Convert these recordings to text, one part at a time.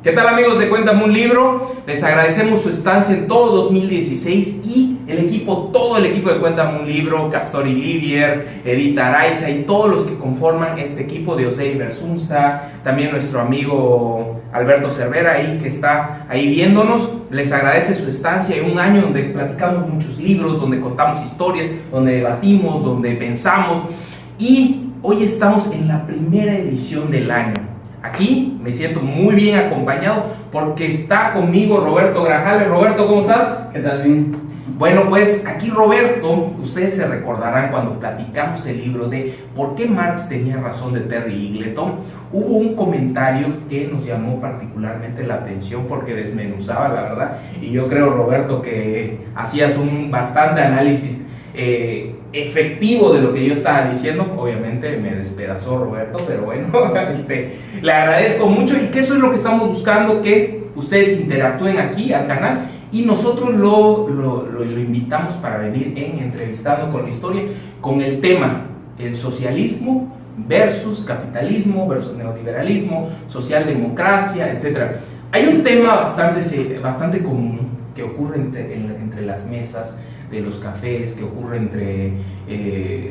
¿Qué tal, amigos de Cuéntame un Libro? Les agradecemos su estancia en todo 2016 y todo el equipo de Cuéntame un Libro, Castor Livier, Edith Araiza y todos los que conforman este equipo, Diosdey Versunza, también nuestro amigo Alberto Cervera ahí que está ahí viéndonos. Les agradece su estancia en un año donde platicamos muchos libros, donde contamos historias, donde debatimos, donde pensamos, y hoy estamos en la primera edición del año. Aquí me siento muy bien acompañado porque está conmigo Roberto Grajales. Roberto, ¿cómo estás? ¿Qué tal? Bien. Bueno, pues aquí Roberto, ustedes se recordarán cuando platicamos el libro de ¿Por qué Marx tenía razón de Terry Eagleton? Hubo un comentario que nos llamó particularmente la atención porque desmenuzaba, la verdad, y yo creo, Roberto, que hacías un bastante análisis efectivo de lo que yo estaba diciendo. Obviamente me despedazó Roberto, pero bueno, le agradezco mucho y que eso es lo que estamos buscando, que ustedes interactúen aquí al canal y nosotros lo invitamos para venir en Entrevistando con la Historia con el tema el socialismo versus capitalismo versus neoliberalismo, socialdemocracia, etc. Hay un tema bastante común que ocurre entre las mesas de los cafés, que ocurre entre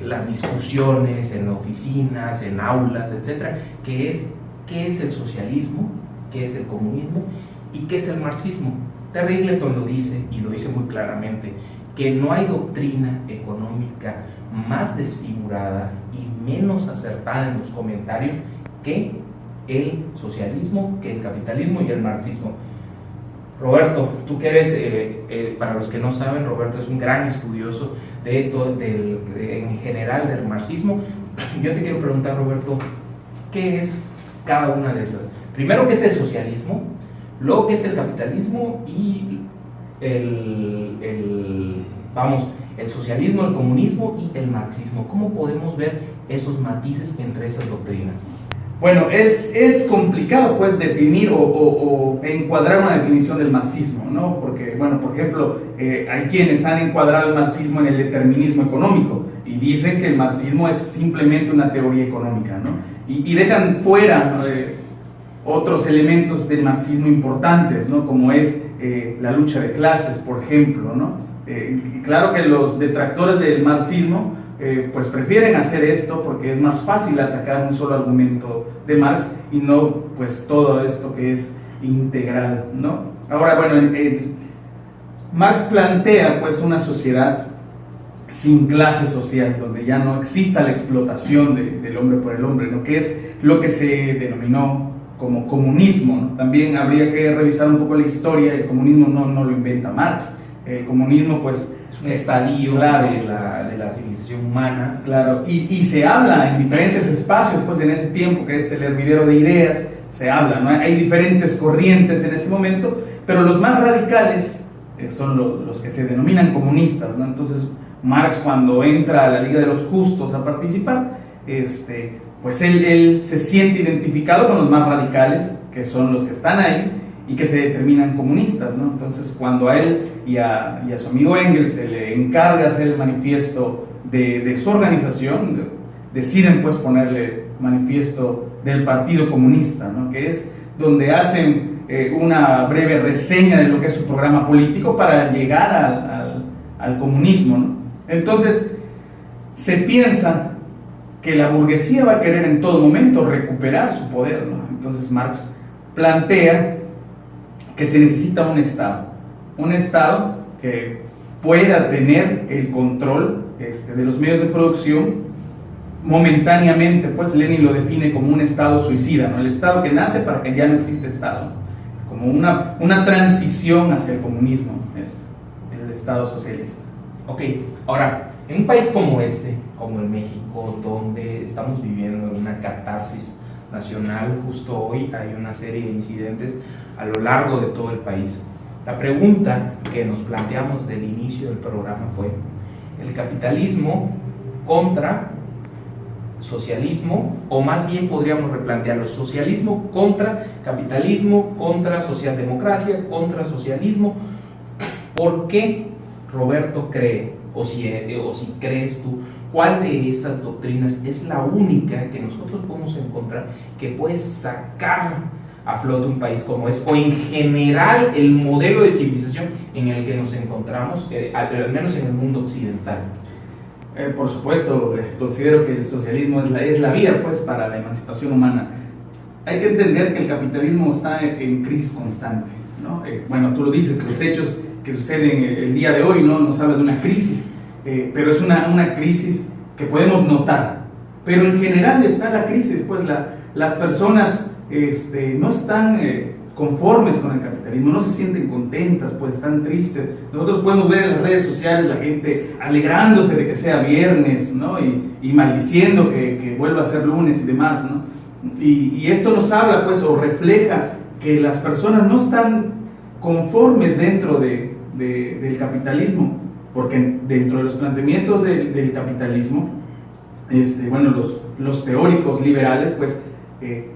las discusiones en oficinas, en aulas, etcétera, que es ¿qué es el socialismo? ¿Qué es el comunismo? ¿Y qué es el marxismo? Terry Eagleton lo dice, y lo dice muy claramente, que no hay doctrina económica más desfigurada y menos acertada en los comentarios que el socialismo, que el capitalismo y el marxismo. Roberto, tú que eres, para los que no saben, Roberto es un gran estudioso en general del marxismo. Yo te quiero preguntar, Roberto, ¿qué es cada una de esas? Primero, ¿qué es el socialismo? Luego, ¿qué es el capitalismo? Y el socialismo, el comunismo y el marxismo. ¿Cómo podemos ver esos matices entre esas doctrinas? Bueno, es complicado pues definir o encuadrar una definición del marxismo, ¿no? Porque, bueno, por ejemplo, hay quienes han encuadrado el marxismo en el determinismo económico y dicen que el marxismo es simplemente una teoría económica, ¿no? Y dejan fuera otros elementos del marxismo importantes, ¿no? Como es la lucha de clases, por ejemplo, ¿no? Claro que los detractores del marxismo pues prefieren hacer esto porque es más fácil atacar un solo argumento de Marx y no pues todo esto que es integral, ¿no? Ahora, bueno, Marx plantea pues una sociedad sin clase social, donde ya no exista la explotación del hombre por el hombre, ¿no? Que es lo que se denominó como comunismo, ¿no? También habría que revisar un poco la historia. El comunismo no lo inventa Marx. El comunismo pues es un estadio, claro, de la civilización humana. Claro, y se habla en diferentes espacios pues en ese tiempo, que es el hervidero de ideas, se habla, ¿no? Hay diferentes corrientes en ese momento, pero los más radicales son los que se denominan comunistas, ¿no? Entonces Marx, cuando entra a la Liga de los Justos a participar, pues él se siente identificado con los más radicales, que son los que están ahí y que se determinan comunistas, ¿no? Entonces, cuando a él y a su amigo Engels se le encarga hacer el manifiesto de su organización, deciden pues ponerle manifiesto del Partido Comunista, ¿no? Que es donde hacen una breve reseña de lo que es su programa político para llegar al comunismo, ¿no? Entonces, se piensa que la burguesía va a querer en todo momento recuperar su poder, ¿no? Entonces Marx plantea que se necesita un Estado que pueda tener el control de los medios de producción momentáneamente. Pues Lenin lo define como un Estado suicida, ¿no? El Estado que nace para que ya no existe Estado, como una transición hacia el comunismo, es el Estado socialista. Ok, ahora, en un país como como el México, donde estamos viviendo una catarsis nacional, justo hoy hay una serie de incidentes a lo largo de todo el país. La pregunta que nos planteamos del inicio del programa fue: ¿el capitalismo contra socialismo? O más bien podríamos replantearlo: socialismo contra capitalismo, contra socialdemocracia, contra socialismo. ¿Por qué Roberto cree, o si crees tú, cuál de esas doctrinas es la única que nosotros podemos encontrar que puede sacar a flote un país como es, o en general el modelo de civilización en el que nos encontramos, al menos en el mundo occidental? Por supuesto, considero que el socialismo es la vía pues, para la emancipación humana. Hay que entender que el capitalismo está en crisis constante, ¿no? Bueno, tú lo dices, los hechos que suceden el día de hoy, ¿no? Nos hablan de una crisis, pero es una crisis que podemos notar. Pero en general está la crisis, pues las personas no están conformes con el capitalismo, no se sienten contentas, pues están tristes. Nosotros podemos ver en las redes sociales la gente alegrándose de que sea viernes, ¿no? y maldiciendo que vuelva a ser lunes y demás, ¿no? Y esto nos habla, pues, o refleja que las personas no están conformes dentro del capitalismo, porque dentro de los planteamientos del capitalismo, bueno, los teóricos liberales, pues,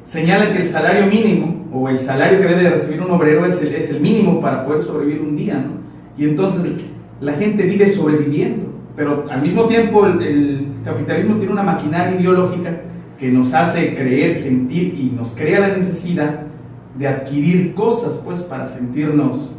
señalan que el salario mínimo o el salario que debe de recibir un obrero es el mínimo para poder sobrevivir un día, ¿no? Y entonces la gente vive sobreviviendo, pero al mismo tiempo el capitalismo tiene una maquinaria ideológica que nos hace creer, sentir y nos crea la necesidad de adquirir cosas, pues, para sentirnos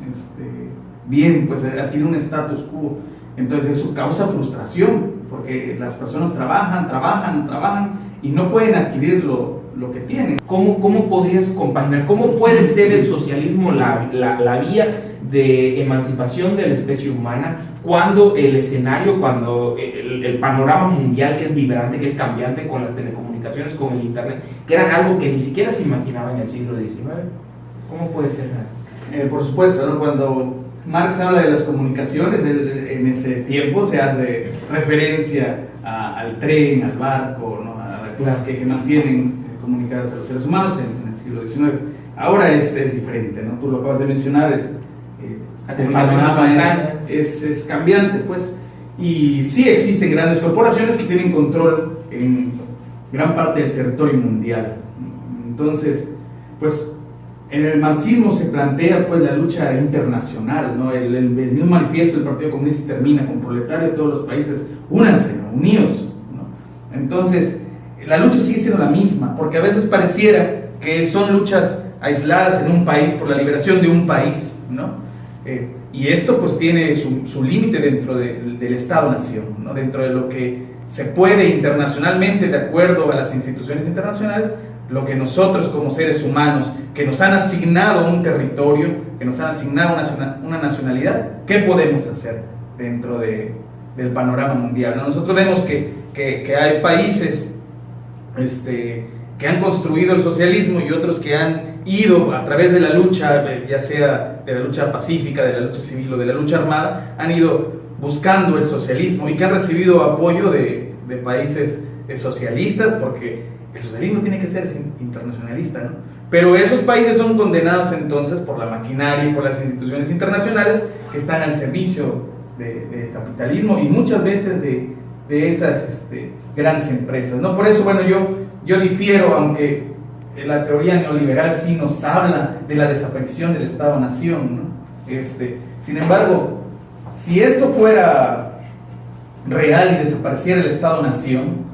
bien, pues, adquirir un status quo. Entonces eso causa frustración, porque las personas trabajan y no pueden adquirir lo que tienen. ¿Cómo podrías compaginar? ¿Cómo puede ser el socialismo la vía de emancipación de la especie humana cuando el escenario, cuando el panorama mundial, que es vibrante, que es cambiante, con las telecomunicaciones, con el internet, que eran algo que ni siquiera se imaginaba en el siglo XIX? ¿Cómo puede ser? Por supuesto, ¿no? Cuando Marx habla de las comunicaciones, en ese tiempo se hace referencia al tren, al barco, ¿no? A las cosas que mantienen comunicadas a los seres humanos en el siglo XIX. Ahora es diferente, ¿no? Tú lo acabas de mencionar, el panorama es cambiante, pues, y sí existen grandes corporaciones que tienen control en gran parte del territorio mundial. Entonces, pues, en el marxismo se plantea, pues, la lucha internacional, ¿no? El mismo manifiesto del Partido Comunista termina con proletario de todos los países, únanse, ¿no? Unidos, ¿no? Entonces, la lucha sigue siendo la misma, porque a veces pareciera que son luchas aisladas en un país por la liberación de un país, ¿no? Y esto pues tiene su límite dentro del Estado-Nación, ¿no? Dentro de lo que se puede internacionalmente, de acuerdo a las instituciones internacionales, lo que nosotros como seres humanos, que nos han asignado un territorio, que nos han asignado una nacionalidad, ¿qué podemos hacer dentro del panorama mundial, ¿no? Nosotros vemos que hay países que han construido el socialismo y otros que han ido a través de la lucha, ya sea de la lucha pacífica, de la lucha civil o de la lucha armada, han ido buscando el socialismo y que han recibido apoyo de países socialistas, porque el socialismo tiene que ser internacionalista, ¿no? Pero esos países son condenados entonces por la maquinaria y por las instituciones internacionales que están al servicio del capitalismo y muchas veces de esas grandes empresas, ¿no? Por eso, bueno, yo difiero, aunque la teoría neoliberal sí nos habla de la desaparición del Estado-Nación, ¿no? Sin embargo, si esto fuera real y desapareciera el Estado-Nación,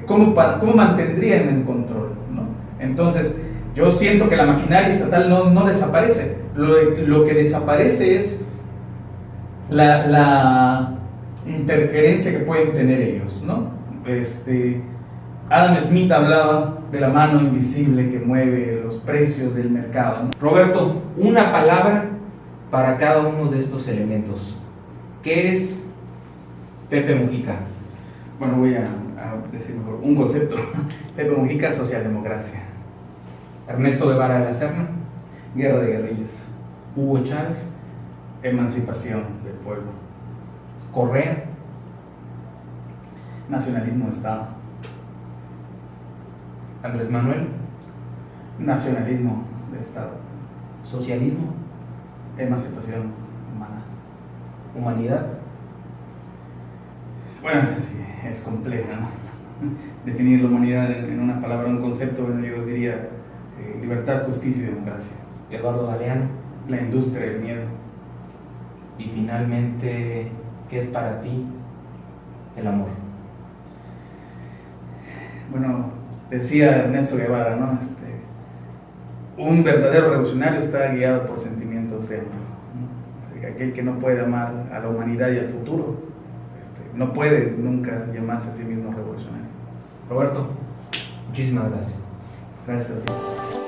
¿cómo mantendrían el control, ¿no? Entonces, yo siento que la maquinaria estatal no desaparece. Lo que desaparece es la interferencia que pueden tener ellos, ¿no? Adam Smith hablaba de la mano invisible que mueve los precios del mercado, ¿no? Roberto, una palabra para cada uno de estos elementos. ¿Qué es Pepe Mujica? Bueno, voy a decir mejor un concepto. Pepe Mujica, socialdemocracia. Ernesto Guevara de la Serna. Guerra de guerrillas. Hugo Chávez. Emancipación del pueblo. Correa. Nacionalismo de Estado. Andrés Manuel. Nacionalismo de Estado. Socialismo. Emancipación humana. Humanidad. Bueno, es compleja, ¿no? Definir la humanidad en una palabra, un concepto, bueno, yo diría libertad, justicia y democracia. Eduardo Galeano. La industria del miedo. Y finalmente, ¿qué es para ti el amor? Bueno, decía Ernesto Guevara, ¿no? un verdadero revolucionario está guiado por sentimientos de amor, ¿no? Aquel que no puede amar a la humanidad y al futuro, no puede nunca llamarse a sí mismo revolucionario. Roberto, muchísimas gracias. Gracias a ti.